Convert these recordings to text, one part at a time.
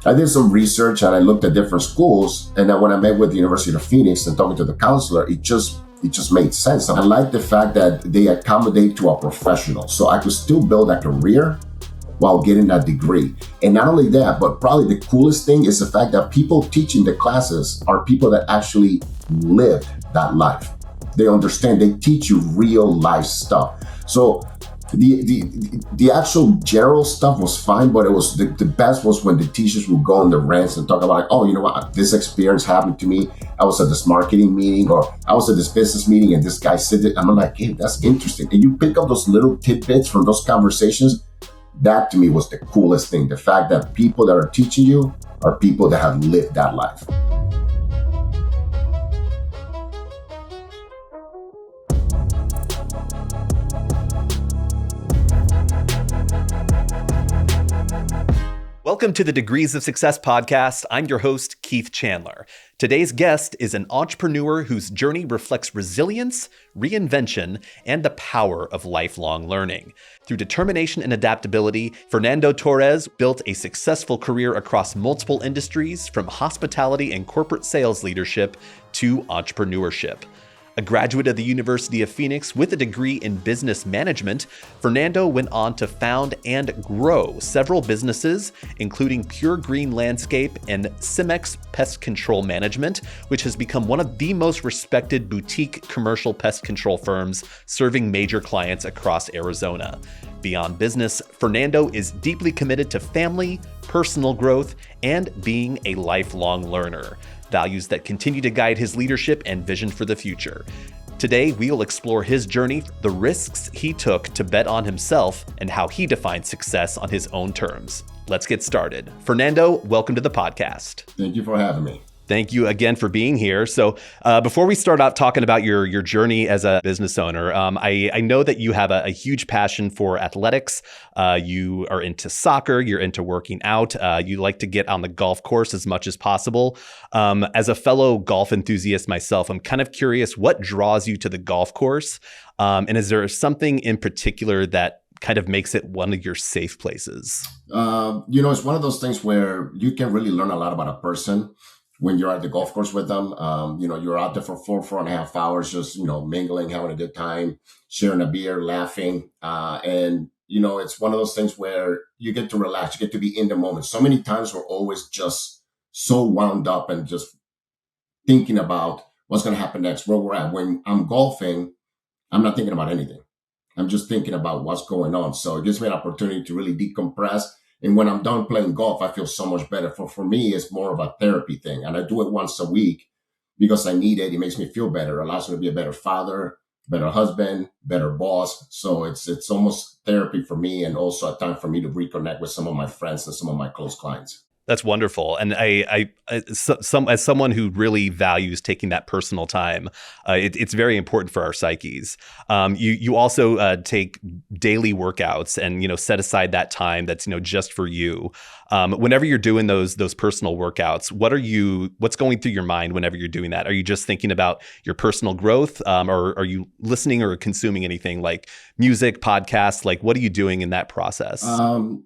I did some research and I looked at different schools. And then when I met with the University of Phoenix and talking to the counselor, it just made sense. I like the fact that they accommodate to a professional. So I could still build a career while getting that degree. And not only that, but probably the coolest thing is the fact that people teaching the classes are people that actually lived that life. They understand, they teach you real life stuff. So the actual general stuff was fine, but it was the best was when the teachers would go on the rants and talk about like, oh, you know what, this experience happened to me. I was at this marketing meeting, or I was at this business meeting, and this guy said it. I'm like, hey, that's interesting. And you pick up those little tidbits from those conversations. That to me was the coolest thing. The fact that people that are teaching you are people that have lived that life. Welcome to the Degrees of Success podcast. I'm your host, Keith Chandler. Today's guest is an entrepreneur whose journey reflects resilience, reinvention, and the power of lifelong learning. Through determination and adaptability, Fernando Torres built a successful career across multiple industries, from hospitality and corporate sales leadership to entrepreneurship. A graduate of the University of Phoenix with a degree in business management, Fernando went on to found and grow several businesses, including Pure Green Landscape and Cimex Pest Control Management, which has become one of the most respected boutique commercial pest control firms serving major clients across Arizona. Beyond business, Fernando is deeply committed to family, personal growth, and being a lifelong learner. Values that continue to guide his leadership and vision for the future. Today, we'll explore his journey, the risks he took to bet on himself, and how he defines success on his own terms. Let's get started. Fernando, welcome to the podcast. Thank you for having me. Thank you again for being here. So before we start out talking about your journey as a business owner, I know that you have a huge passion for athletics. You are into soccer. You're into working out. You like to get on the golf course as much as possible. As a fellow golf enthusiast myself, I'm kind of curious what draws you to the golf course? And is there something in particular that kind of makes it one of your safe places? It's one of those things where you can really learn a lot about a person when you're at the golf course with them. You're out there for 4.5 hours, just, mingling, having a good time, sharing a beer, laughing. It's one of those things where you get to relax, you get to be in the moment. So many times we're always just so wound up and just thinking about what's going to happen next, where we're at. When I'm golfing, I'm not thinking about anything. I'm just thinking about what's going on. So it gives me an opportunity to really decompress. And when I'm done playing golf, I feel so much better. For me, it's more of a therapy thing. And I do it once a week because I need it. It makes me feel better. It allows me to be a better father, better husband, better boss. So it's almost therapy for me, and also a time for me to reconnect with some of my friends and some of my close clients. That's wonderful. And as someone who really values taking that personal time, it's very important for our psyches. You also take daily workouts and, set aside that time that's, just for you. Whenever you're doing those personal workouts, what's going through your mind whenever you're doing that? Are you just thinking about your personal growth? Or are you listening or consuming anything like music, podcasts? Like, what are you doing in that process?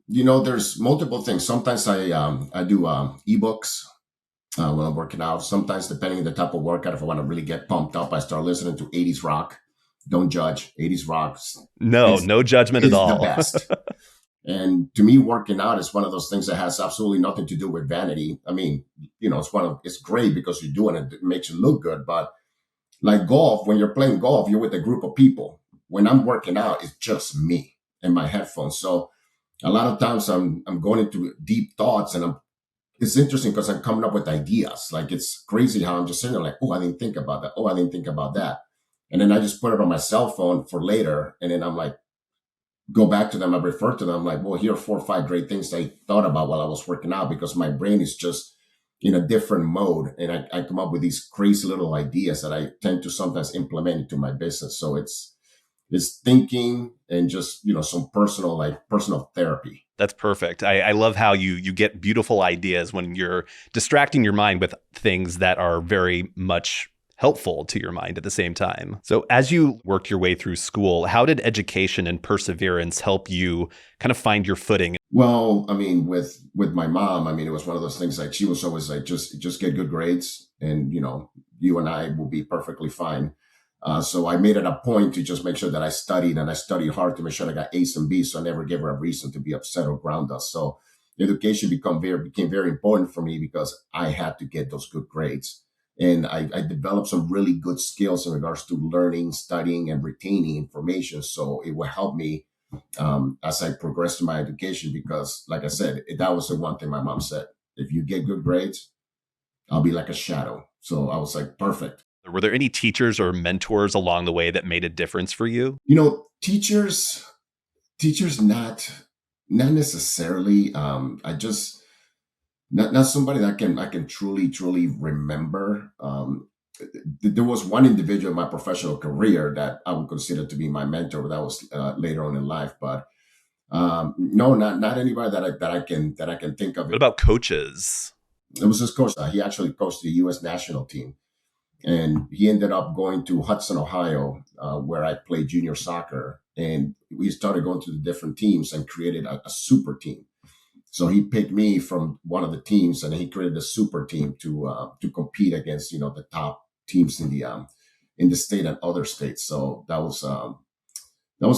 There's multiple things. Sometimes I do ebooks when I'm working out. Sometimes, depending on the type of workout, if I want to really get pumped up, I start listening to 80s rock. Don't judge. 80s rock. No judgment at all. The best. And to me, working out is one of those things that has absolutely nothing to do with vanity. I mean, it's great because you're doing it. It makes you look good. But like golf, when you're playing golf, you're with a group of people. When I'm working out, it's just me and my headphones. So a lot of times I'm going into deep thoughts, and it's interesting because I'm coming up with ideas. Like, it's crazy how I'm just sitting there like, oh, I didn't think about that. Oh, I didn't think about that. And then I just put it on my cell phone for later. And then I'm like, go back to them. I refer to them. I'm like, well, here are 4 or 5 great things I thought about while I was working out, because my brain is just in a different mode. And I come up with these crazy little ideas that I tend to sometimes implement into my business. So it's thinking and just, some personal therapy. That's perfect. I love how you get beautiful ideas when you're distracting your mind with things that are very much helpful to your mind at the same time. So as you worked your way through school, how did education and perseverance help you kind of find your footing? Well, I mean, with my mom, I mean, it was one of those things like she was always like, just get good grades, and you and I will be perfectly fine. So I made it a point to just make sure that I studied, and I studied hard to make sure I got A's and B's. So I never gave her a reason to be upset or ground us. So education became very important for me because I had to get those good grades, and I developed some really good skills in regards to learning, studying, and retaining information. So it will help me as I progressed in my education, because like I said, that was the one thing my mom said: if you get good grades, I'll be like a shadow. So I was like, perfect. Were there any teachers or mentors along the way that made a difference for you? Teachers, not necessarily. I just not somebody that I can truly remember. There was one individual in my professional career that I would consider to be my mentor. That was later on in life, but no, not anybody that I can think of. What about coaches? It was his coach. He actually coached the U.S. national team, and he ended up going to Hudson, Ohio, where I played junior soccer. And we started going to the different teams and created a super team. So he picked me from one of the teams, and he created a super team to compete against the top teams in the state and other states. So that was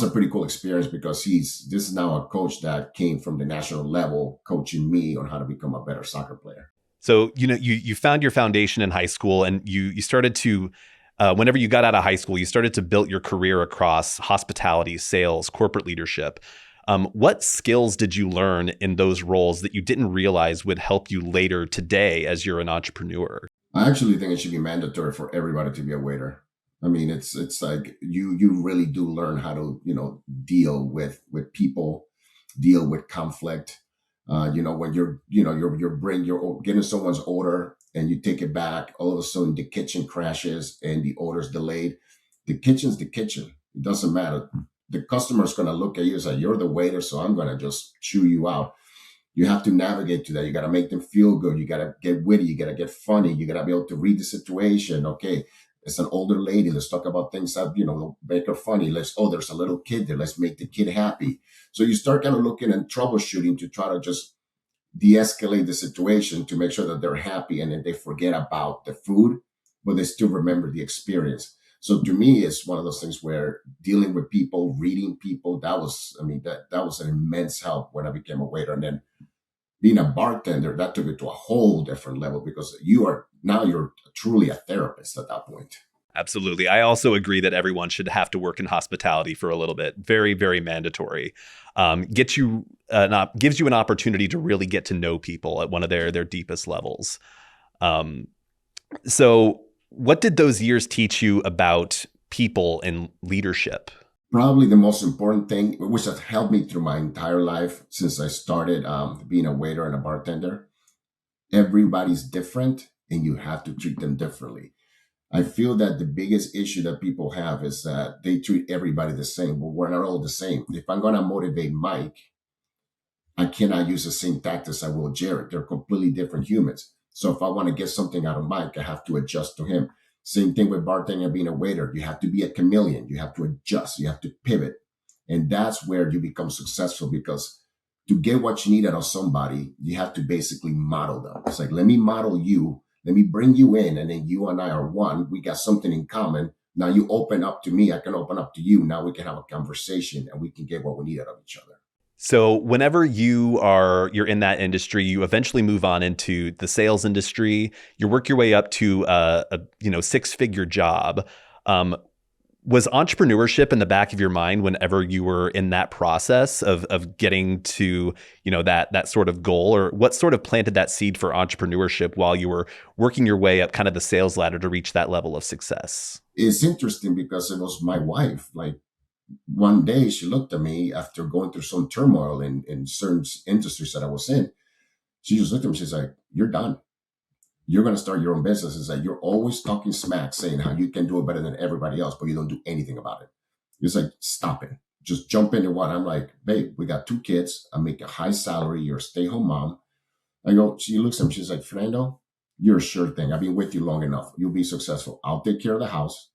a pretty cool experience, because this is now a coach that came from the national level, coaching me on how to become a better soccer player. So, you found your foundation in high school, and you started to, whenever you got out of high school, you started to build your career across hospitality, sales, corporate leadership. What skills did you learn in those roles that you didn't realize would help you later today as you're an entrepreneur? I actually think it should be mandatory for everybody to be a waiter. I mean, it's like you really do learn how to deal with people, deal with conflict. When you're getting someone's order and you take it back, all of a sudden the kitchen crashes and the order's delayed. The kitchen's the kitchen. It doesn't matter. The customer's going to look at you and say, "You're the waiter, so I'm going to just chew you out." You have to navigate to that. You got to make them feel good. You got to get witty. You got to get funny. You got to be able to read the situation. Okay, it's an older lady. Let's talk about things that, make her funny. There's a little kid there. Let's make the kid happy. So you start kind of looking and troubleshooting to try to just de-escalate the situation to make sure that they're happy, and then they forget about the food, but they still remember the experience. So to me, it's one of those things where dealing with people, reading people, that was an immense help when I became a waiter. And then being a bartender, that took it to a whole different level, because you're truly a therapist at that point. Absolutely. I also agree that everyone should have to work in hospitality for a little bit. Very, very mandatory. Gives you an opportunity to really get to know people at one of their deepest levels. So what did those years teach you about people and leadership? Probably the most important thing, which has helped me through my entire life since I started being a waiter and a bartender: everybody's different, and you have to treat them differently. I feel that the biggest issue that people have is that they treat everybody the same. But we're not all the same. If I'm going to motivate Mike, I cannot use the same tactics I will Jared. They're completely different humans. So if I want to get something out of Mike, I have to adjust to him. Same thing with bartending and being a waiter. You have to be a chameleon. You have to adjust. You have to pivot. And that's where you become successful, because to get what you need out of somebody, you have to basically model them. It's like, let me model you. Let me bring you in, and then you and I are one. We got something in common. Now you open up to me. I can open up to you. Now we can have a conversation, and we can get what we need out of each other. So whenever you're in that industry, you eventually move on into the sales industry. You work your way up to a six-figure job. Was entrepreneurship in the back of your mind whenever you were in that process of getting to that sort of goal, or what sort of planted that seed for entrepreneurship while you were working your way up kind of the sales ladder to reach that level of success? It's interesting because it was my wife. Like, one day she looked at me after going through some turmoil in certain industries that I was in. She just looked at me. She's like, "You're done. You're going to start your own business." It's like, you're always talking smack, saying how you can do it better than everybody else, but you don't do anything about it. It's like, stop it. Just jump into what. I'm like, "Babe, we got 2 kids. I make a high salary. You're a stay-home mom." She looks at me. She's like, "Fernando, you're a sure thing. I've been with you long enough. You'll be successful. I'll take care of the house.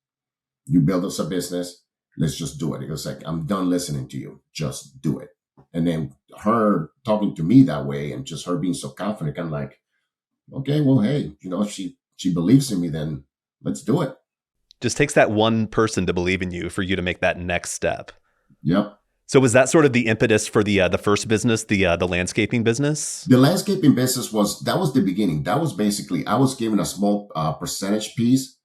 You build us a business. Let's just do it." It was like, "I'm done listening to you. Just do it." And then her talking to me that way and just her being so confident, I'm like, okay, well, hey, if she believes in me, then let's do it. Just takes that one person to believe in you for you to make that next step. Yep. So was that sort of the impetus for the first business, the landscaping business? The landscaping business was the beginning. That was basically, I was given a small percentage piece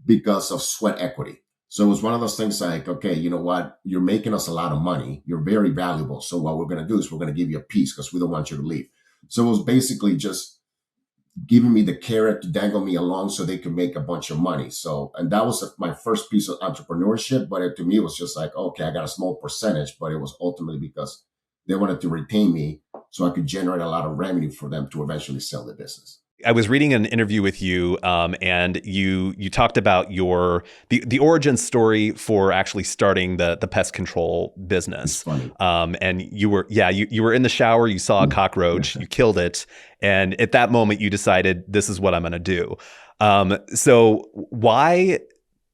because of sweat equity. So it was one of those things like, okay, you know what? You're making us a lot of money. You're very valuable. So what we're going to do is we're going to give you a piece because we don't want you to leave. So it was basically just giving me the carrot to dangle me along so they could make a bunch of money. So, and that was my first piece of entrepreneurship. But to me, it was just like, okay, I got a small percentage, but it was ultimately because they wanted to retain me so I could generate a lot of revenue for them to eventually sell the business. I was reading an interview with you, and you talked about the origin story for actually starting the pest control business. It's funny. And you were in the shower, you saw a cockroach, you killed it, and at that moment you decided this is what I'm going to do. So why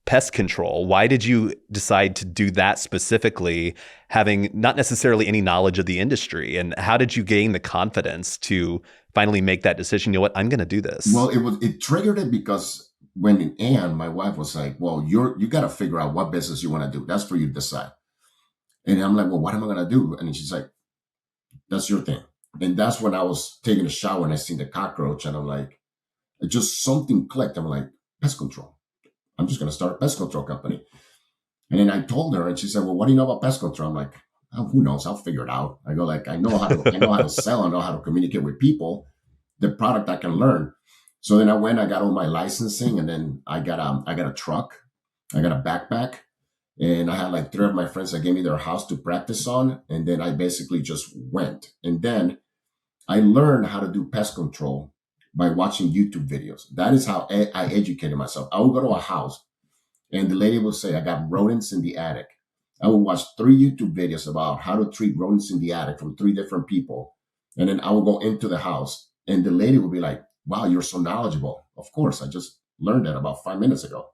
pest control? Why did you decide to do that specifically, having not necessarily any knowledge of the industry? And how did you gain the confidence to finally make that decision? You know what, I'm going to do this. Well, it triggered it because when Anne, my wife, was like, well, you got to figure out what business you want to do. That's for you to decide. And I'm like, well, what am I going to do? And she's like, that's your thing. And that's when I was taking a shower and I seen the cockroach and I'm like, it just something clicked. I'm like, pest control. I'm just going to start a pest control company. And then I told her and she said, well, what do you know about pest control? I'm like, oh, who knows? I'll figure it out. I go like, I know how to sell. I know how to communicate with people. The product I can learn. So then I got all my licensing and then I got a truck. I got a backpack and I had like 3 of my friends that gave me their house to practice on. And then I basically just went. And then I learned how to do pest control by watching YouTube videos. That is how I educated myself. I would go to a house and the lady would say, I got rodents in the attic. I would watch 3 YouTube videos about how to treat rodents in the attic from 3 different people. And then I would go into the house and the lady would be like, wow, you're so knowledgeable. Of course, I just learned that about 5 minutes ago.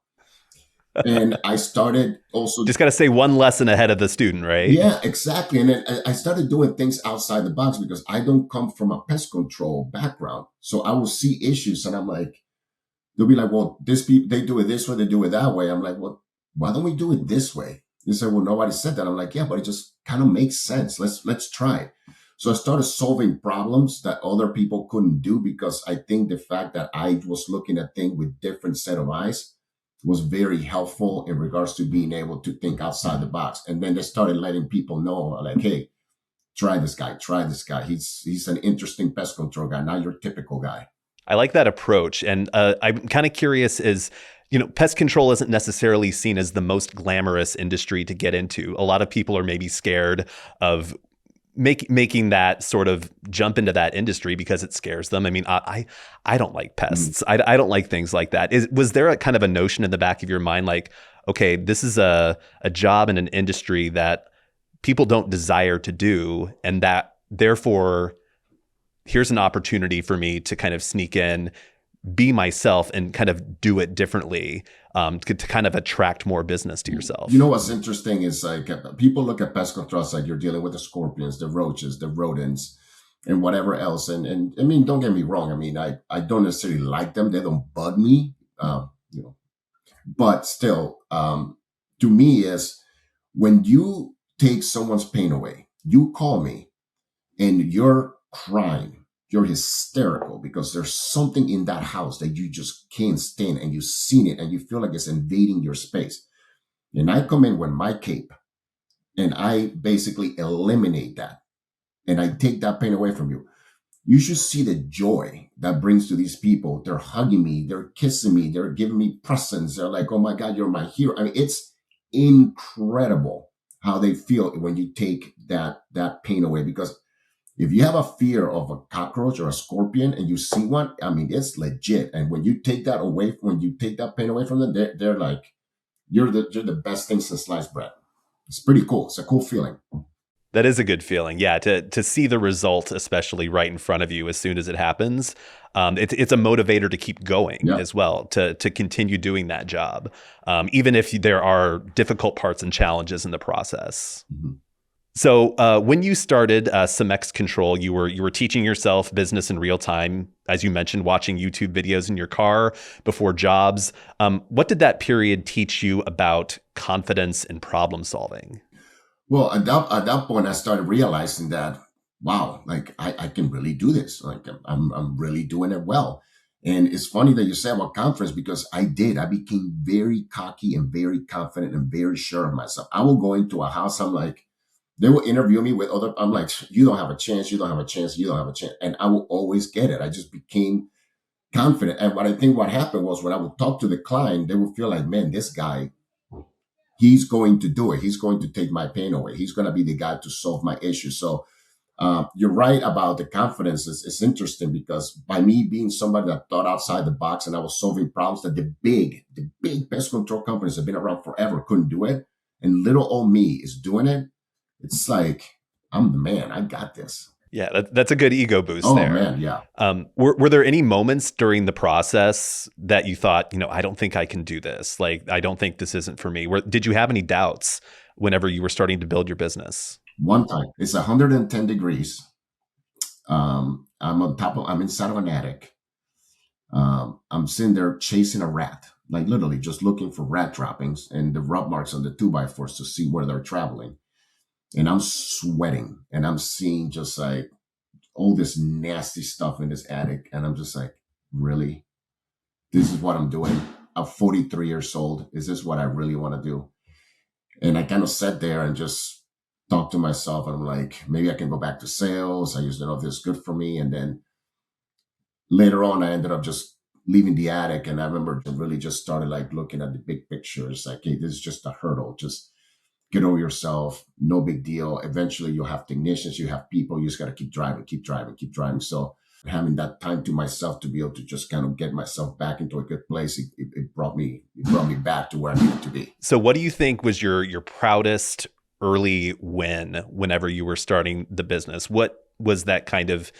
And I started also... Just got to say one lesson ahead of the student, right? Yeah, exactly. And then I started doing things outside the box because I don't come from a pest control background. So I will see issues and I'm like, they'll be like, well, they do it this way, they do it that way. I'm like, well, why don't we do it this way? They said, well, nobody said that. I'm like, yeah, but it just kind of makes sense. Let's try it. So I started solving problems that other people couldn't do because I think the fact that I was looking at things with different set of eyes was very helpful in regards to being able to think outside the box. And then they started letting people know like, hey, try this guy. He's an interesting pest control guy, not your typical guy. I like that approach. And I'm kind of curious is, pest control isn't necessarily seen as the most glamorous industry to get into. A lot of people are maybe scared of making that sort of jump into that industry because it scares them. I mean, I don't like pests. I don't like things like that. Was there a kind of a notion in the back of your mind like, okay, this is a job in an industry that people don't desire to do, and that therefore here's an opportunity for me to kind of sneak in, be myself, and kind of do it differently to kind of attract more business to yourself? You know what's interesting is like people look at pest control as like you're dealing with the scorpions, the roaches, the rodents, and whatever else. And I mean, don't get me wrong. I mean, I don't necessarily like them. They don't bug me, but still, to me is when you take someone's pain away, you call me and you're crying. You're hysterical because there's something in that house that you just can't stand and you've seen it and you feel like it's invading your space. And I come in with my cape and I basically eliminate that and I take that pain away from you. You should see the joy that brings to these people. They're hugging me. They're kissing me. They're giving me presents. They're like, oh my God, you're my hero. I mean, it's incredible how they feel when you take that pain away, because if you have a fear of a cockroach or a scorpion and you see one, I mean, it's legit. And when you take that away, when you take that pain away from them, they're like, you're the best thing since sliced bread. It's pretty cool. It's a cool feeling. That is a good feeling. Yeah. To see the result, especially right in front of you as soon as it happens. It's a motivator to keep going as well, to continue doing that job, even if there are difficult parts and challenges in the process. Mm-hmm. So when you started Cemex Control, you were teaching yourself business in real time, as you mentioned, watching YouTube videos in your car before jobs. What did that period teach you about confidence and problem solving? Well, at that point, I started realizing that, wow, like I can really do this. Like I'm really doing it well. And it's funny that you say about confidence because I did. I became very cocky and very confident and very sure of myself. I will go into a house. I'm like, they will interview me with other. I'm like, you don't have a chance. You don't have a chance. You don't have a chance. And I will always get it. I just became confident. And what happened was when I would talk to the client, they would feel like, man, this guy, he's going to do it. He's going to take my pain away. He's going to be the guy to solve my issue. So you're right about the confidence. It's interesting because by me being somebody that thought outside the box and I was solving problems that the big pest control companies have been around forever couldn't do it, and little old me is doing it. It's like I'm the man. I got this. Yeah, that's a good ego boost Oh there. man, yeah. Were there any moments during the process that you thought, I don't think I can do this. Like, I don't think this isn't for me. Did you have any doubts whenever you were starting to build your business? One time, it's 110 degrees. I'm inside of an attic. I'm sitting there chasing a rat, like literally just looking for rat droppings and the rub marks on the 2x4s to see where they're traveling. And I'm sweating and I'm seeing just like all this nasty stuff in this attic. And I'm just like, really? This is what I'm doing? I'm 43 years old. Is this what I really want to do? And I kind of sat there and just talked to myself. And I'm like, maybe I can go back to sales. I used to know if this is good for me. And then later on, I ended up just leaving the attic. And I remember really just started like looking at the big picture. It's like, hey, this is just a hurdle. Just get over yourself. No big deal. Eventually you'll have technicians, you have people, you just got to keep driving, keep driving, keep driving. So having that time to myself to be able to just kind of get myself back into a good place, it brought me back to where I needed to be. So what do you think was your proudest early win whenever you were starting the business? What was that kind of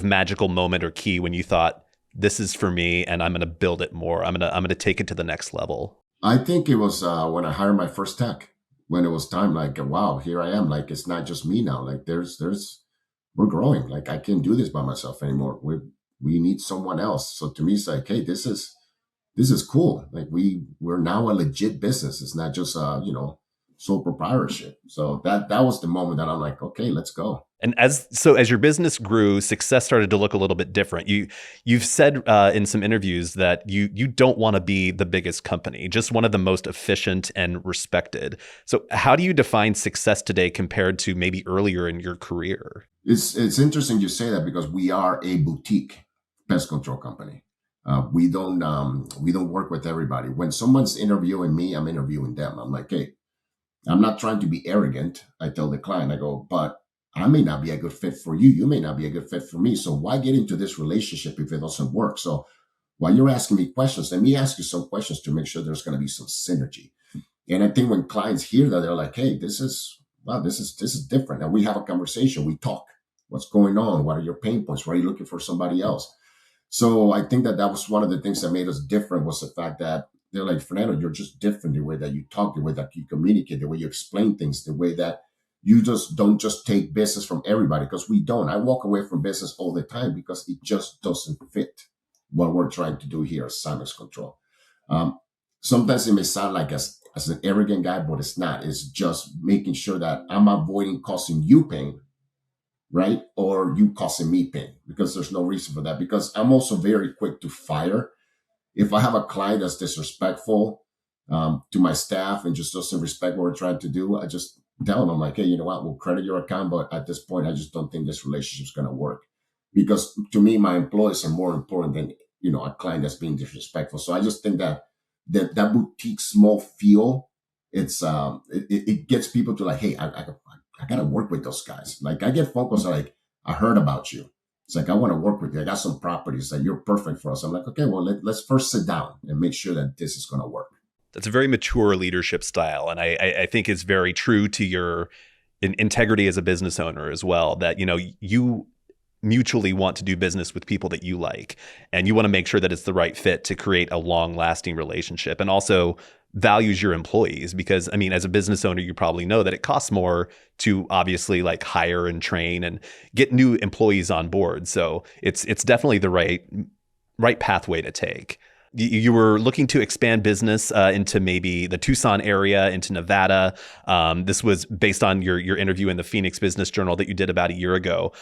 magical moment or key when you thought, this is for me and I'm going to build it more. I'm going to take it to the next level? I think it was when I hired my first tech, when it was time, like, wow, here I am. Like, it's not just me now. Like we're growing. Like I can't do this by myself anymore. We need someone else. So to me, it's like, hey, this is cool. Like we're now a legit business. It's not just sole proprietorship. So that was the moment that I'm like, okay, let's go. And as your business grew, success started to look a little bit different. You've said in some interviews that you don't want to be the biggest company, just one of the most efficient and respected. So how do you define success today compared to maybe earlier in your career? It's interesting you say that because we are a boutique pest control company. We don't work with everybody. When someone's interviewing me, I'm interviewing them. I'm like, hey, I'm not trying to be arrogant. I tell the client, I go, but I may not be a good fit for you. You may not be a good fit for me. So why get into this relationship if it doesn't work? So while you're asking me questions, let me ask you some questions to make sure there's going to be some synergy. And I think when clients hear that, they're like, hey, this is different. And we have a conversation. We talk. What's going on? What are your pain points? Why are you looking for somebody else? So I think that was one of the things that made us different was the fact that they're like, Fernando, you're just different. The way that you talk, the way that you communicate, the way you explain things, the way that you just don't just take business from everybody, because we don't. I walk away from business all the time because it just doesn't fit what we're trying to do here at Cemex Control. Sometimes it may sound like as an arrogant guy, but it's not. It's just making sure that I'm avoiding causing you pain, right? Or you causing me pain, because there's no reason for that. Because I'm also very quick to fire. If I have a client that's disrespectful to my staff and just doesn't respect what we're trying to do, I just tell them, I'm like, hey, you know what? We'll credit your account, but at this point, I just don't think this relationship is going to work. Because to me, my employees are more important than, a client that's being disrespectful. So I just think that boutique small feel, it gets people to like, hey, I got to work with those guys. Like I get phone calls like, I heard about you. It's like, I want to work with you. I got some properties that you're perfect for us. I'm like, okay, well, let's first sit down and make sure that this is going to work. That's a very mature leadership style. And I think it's very true to your integrity as a business owner as well, that, you mutually want to do business with people that you like, and you want to make sure that it's the right fit to create a long lasting relationship. And also values your employees, because I mean, as a business owner, you probably know that it costs more to obviously like hire and train and get new employees on board. So it's definitely the right pathway to take. You were looking to expand business into maybe the Tucson area, into Nevada. This was based on your interview in the Phoenix Business Journal that you did about a year ago.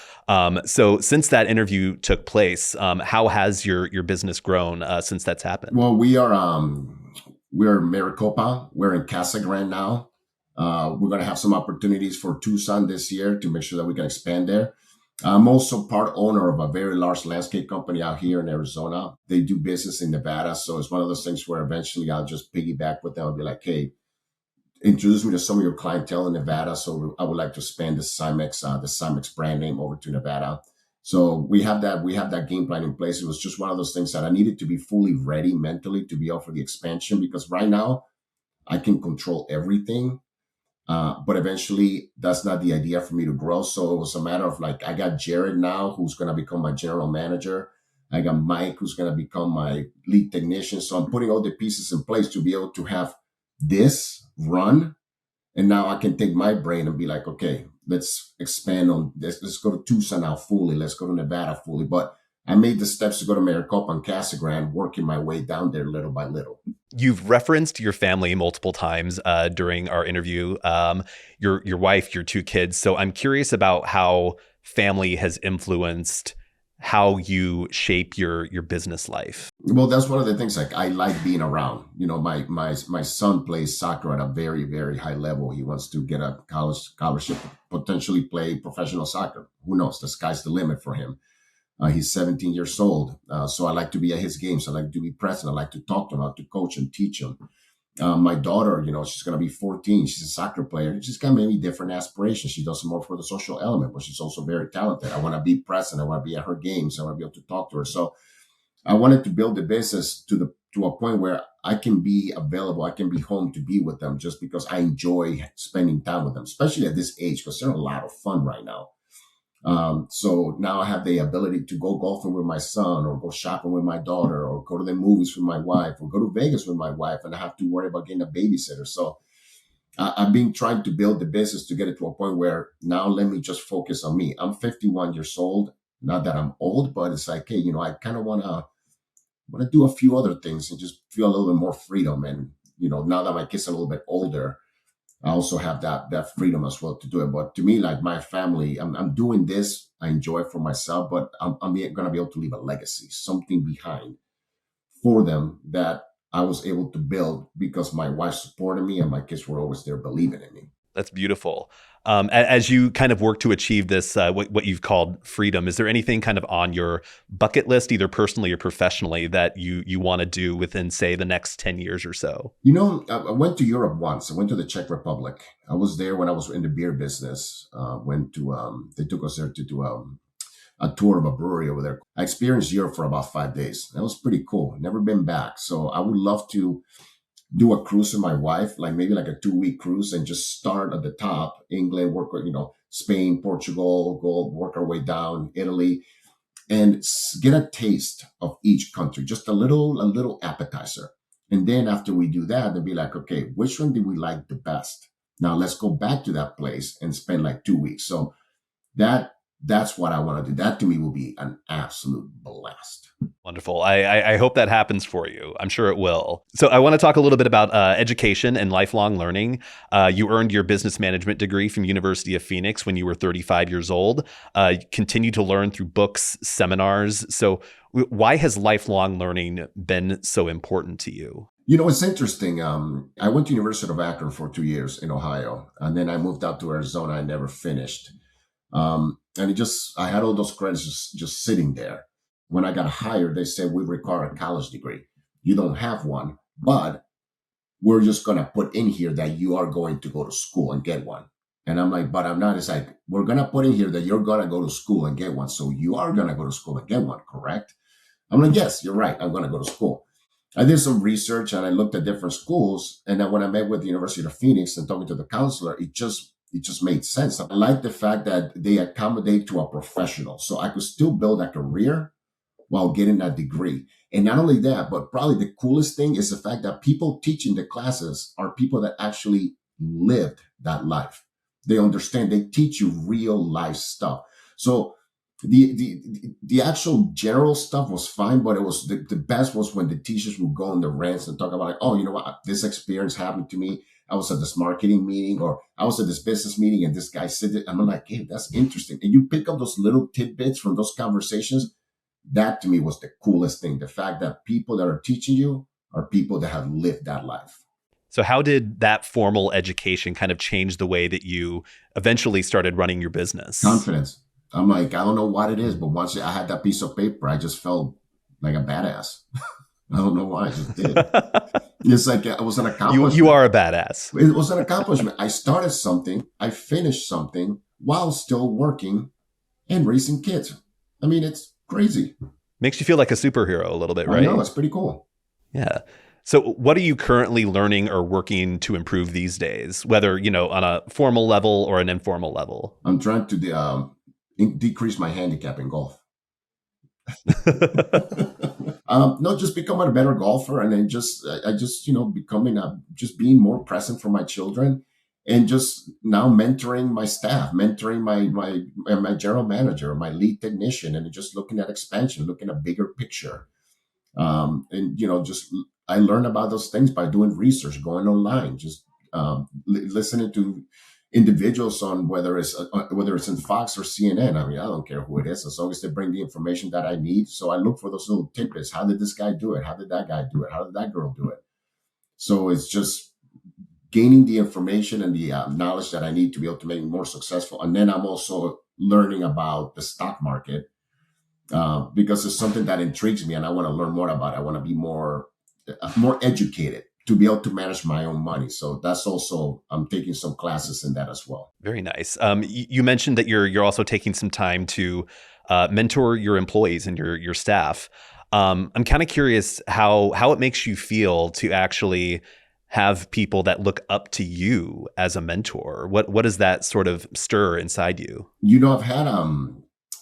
So since that interview took place, how has your business grown since that's happened? Well, we're in Maricopa. We're in Casa Grande now. We're going to have some opportunities for Tucson this year to make sure that we can expand there. I'm also part owner of a very large landscape company out here in Arizona. They do business in Nevada. So it's one of those things where eventually I'll just piggyback with them and be like, hey, introduce me to some of your clientele in Nevada. So I would like to expand the Cymex brand name over to Nevada. So we have that game plan in place. It was just one of those things that I needed to be fully ready mentally to be up for the expansion, because right now I can control everything. But eventually that's not the idea for me to grow. So it was a matter of like, I got Jared now, who's going to become my general manager. I got Mike, who's going to become my lead technician. So I'm putting all the pieces in place to be able to have this run. And now I can take my brain and be like, okay, let's expand on this. Let's go to Tucson now fully. Let's go to Nevada fully. But I made the steps to go to Maricopa and Casa Grande, working my way down there little by little. You've referenced your family multiple times during our interview, your wife, your two kids. So I'm curious about how family has influenced how you shape your business life. Well, that's one of the things, like, I like being around. You know, my son plays soccer at a very, very high level. He wants to get a college scholarship, potentially play professional soccer. Who knows? The sky's the limit for him. He's 17 years old. So I like to be at his games. I like to be present. I like to talk to him. I like to coach and teach him. My daughter, you know, she's going to be 14. She's a soccer player. She's got maybe different aspirations. She does more for the social element, but she's also very talented. I want to be present. I want to be at her games. I want to be able to talk to her. So I wanted to build the business to a point where I can be available. I can be home to be with them, just because I enjoy spending time with them, especially at this age, because they're a lot of fun right now. So now I have the ability to go golfing with my son, or go shopping with my daughter, or go to the movies with my wife, or go to Vegas with my wife, and I have to worry about getting a babysitter. So I've been trying to build the business to get it to a point where now let me just focus on me. I'm 51 years old. Not that I'm old, but it's like, hey, you know, I kind of want to do a few other things and just feel a little bit more freedom. And, you know, now that my kids are a little bit older, I also have that freedom as well to do it. But to me, like my family, I'm doing this. I enjoy it for myself, but I'm going to be able to leave a legacy, something behind for them that I was able to build because my wife supported me and my kids were always there believing in me. That's beautiful. As you kind of work to achieve this, what you've called freedom, is there anything kind of on your bucket list, either personally or professionally, that you want to do within, say, the next 10 years or so? You know, I went to Europe once. I went to the Czech Republic. I was there when I was in the beer business. They took us there to do a tour of a brewery over there. I experienced Europe for about 5 days. That was pretty cool. Never been back. So I would love to do a cruise with my wife, like maybe like a 2-week cruise, and just start at the top, England, work with, Spain, Portugal, go work our way down, Italy, and get a taste of each country, just a little appetizer. And then after we do that, they'll be like, okay, which one did we like the best? Now let's go back to that place and spend like 2 weeks. So that's what I want to do. That to me will be an absolute blast. Wonderful. I hope that happens for you. I'm sure it will. So I want to talk a little bit about education and lifelong learning. You earned your business management degree from University of Phoenix when you were 35 years old. You continue to learn through books, seminars. So why has lifelong learning been so important to you? You know, it's interesting. I went to University of Akron for 2 years in Ohio, and then I moved out to Arizona. I never finished. And I had all those credits just sitting there. When I got hired, they said, we require a college degree. You don't have one, but we're just going to put in here that you are going to go to school and get one. And I'm like, but I'm not. It's like, we're going to put in here that you're going to go to school and get one. So you are going to go to school and get one, correct? I'm like, yes, you're right. I'm going to go to school. I did some research and I looked at different schools. And then when I met with the University of Phoenix and talking to the counselor, it just made sense. I like the fact that they accommodate to a professional. So I could still build a career, while getting that degree. And not only that, but probably the coolest thing is the fact that people teaching the classes are people that actually lived that life. They understand, they teach you real life stuff. So the actual general stuff was fine, but it was the best was when the teachers would go on the rants and talk about like, oh, you know what, this experience happened to me. I was at this marketing meeting or I was at this business meeting and this guy said it. And I'm like, hey, that's interesting. And you pick up those little tidbits from those conversations. That to me was the coolest thing. The fact that people that are teaching you are people that have lived that life. So how did that formal education kind of change the way that you eventually started running your business? Confidence. I'm like, I don't know what it is, but once I had that piece of paper, I just felt like a badass. I don't know why, I just did. It's like it was an accomplishment. You are a badass. It was an accomplishment. I started something, I finished something while still working and raising kids. I mean, it's crazy. Makes you feel like a superhero a little bit, right? I know, it's pretty cool. Yeah. So what are you currently learning or working to improve these days, whether, on a formal level or an informal level? I'm trying to decrease my handicap in golf. No, just becoming a better golfer, and then I just becoming just being more present for my children, and just now mentoring my staff, mentoring my general manager, my lead technician, and just looking at expansion, looking at bigger picture. And just I learn about those things by doing research, going online, just listening to individuals on whether it's in Fox or CNN. I mean, I don't care who it is, as long as they bring the information that I need. So I look for those little tidbits. How did this guy do it? How did that guy do it? How did that girl do it? So it's just gaining the information and the knowledge that I need to be able to make me more successful. And then I'm also learning about the stock market because it's something that intrigues me, and I want to learn more about it. I want to be more educated to be able to manage my own money. So that's also, I'm taking some classes in that as well. Very nice. You mentioned that you're also taking some time to mentor your employees and your staff. I'm kind of curious how it makes you feel to actually have people that look up to you as a mentor. What does that sort of stir inside you? I've had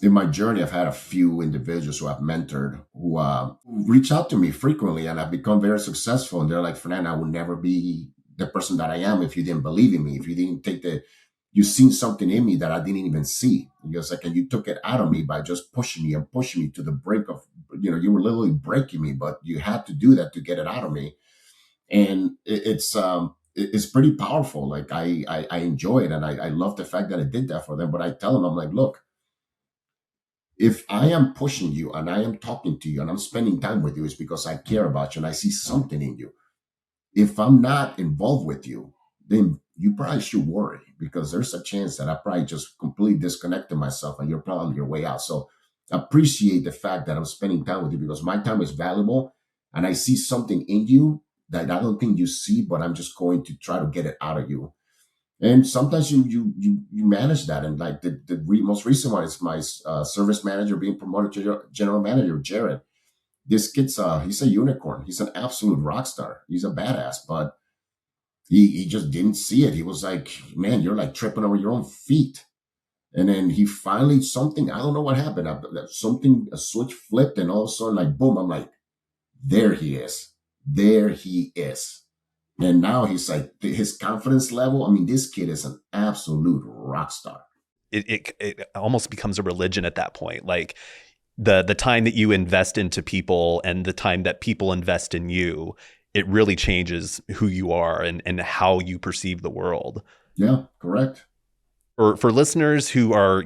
in my journey, I've had a few individuals who I've mentored who reach out to me frequently, and I've become very successful. And they're like, Fernando, I would never be the person that I am if you didn't believe in me, if you didn't you've seen something in me that I didn't even see. Because like, and you took it out of me by just pushing me to the brink of, you were literally breaking me, but you had to do that to get it out of me. And it's pretty powerful. Like I enjoy it, and I love the fact that I did that for them. But I tell them, I'm like, look, if I am pushing you and I am talking to you and I'm spending time with you, it's because I care about you and I see something in you. If I'm not involved with you, then you probably should worry, because there's a chance that I probably just completely disconnected myself and you're probably on your way out. So appreciate the fact that I'm spending time with you, because my time is valuable and I see something in you that I don't think you see, but I'm just going to try to get it out of you. And sometimes you manage that. And like the most recent one is my service manager being promoted to general manager, Jared. This kid's he's a unicorn. He's an absolute rock star. He's a badass, but he just didn't see it. He was like, man, you're like tripping over your own feet. And then he finally, something, I don't know what happened. A switch flipped, and all of a sudden, like, boom, I'm like, there he is. There he is. And now he's like, his confidence level, I mean, this kid is an absolute rock star. It almost becomes a religion at that point. Like the time that you invest into people and the time that people invest in you, it really changes who you are and how you perceive the world. Yeah, correct. For listeners who are,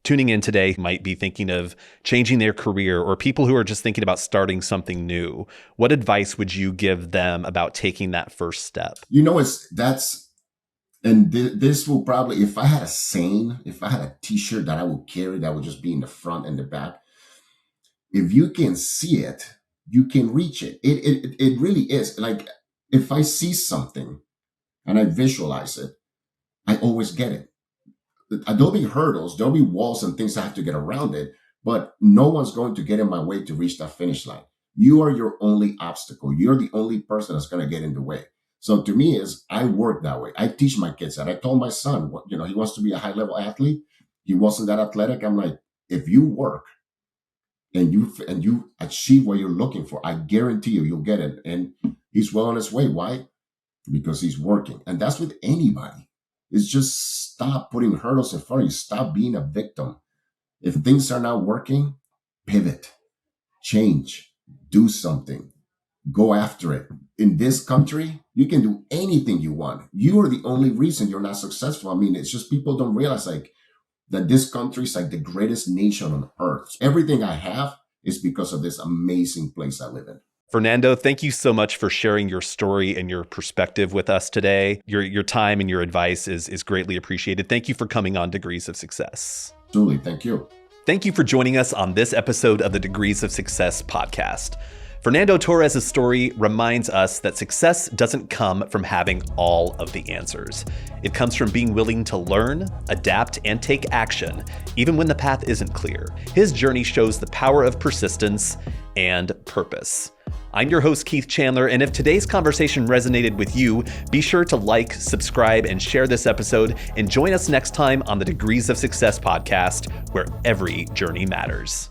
tuning in today, might be thinking of changing their career, or people who are just thinking about starting something new, what advice would you give them about taking that first step? This will probably, if I had a saying, if I had a t-shirt that I would carry, that would just be in the front and the back. If you can see it, you can reach it. It really is. Like, if I see something and I visualize it, I always get it. There'll be hurdles, there'll be walls and things I have to get around it, but no one's going to get in my way to reach that finish line. You are your only obstacle. You're the only person that's going to get in the way. So to me, I work that way. I teach my kids that. I told my son, he wants to be a high level athlete. He wasn't that athletic. I'm like, if you work, and you achieve what you're looking for, I guarantee you'll get it. And he's well on his way. Why? Because he's working. And that's with anybody. It's just stop putting hurdles in front of you. Stop being a victim. If things are not working, pivot, change, do something, go after it. In this country, you can do anything you want. You are the only reason you're not successful. I mean, it's just people don't realize that this country is like the greatest nation on earth. Everything I have is because of this amazing place I live in. Fernando, thank you so much for sharing your story and your perspective with us today. Your time and your advice is greatly appreciated. Thank you for coming on Degrees of Success. Julie, thank you. Thank you for joining us on this episode of the Degrees of Success podcast. Fernando Torres' story reminds us that success doesn't come from having all of the answers. It comes from being willing to learn, adapt, and take action, even when the path isn't clear. His journey shows the power of persistence and purpose. I'm your host, Keith Chandler, and if today's conversation resonated with you, be sure to like, subscribe, and share this episode, and join us next time on the Degrees of Success podcast, where every journey matters.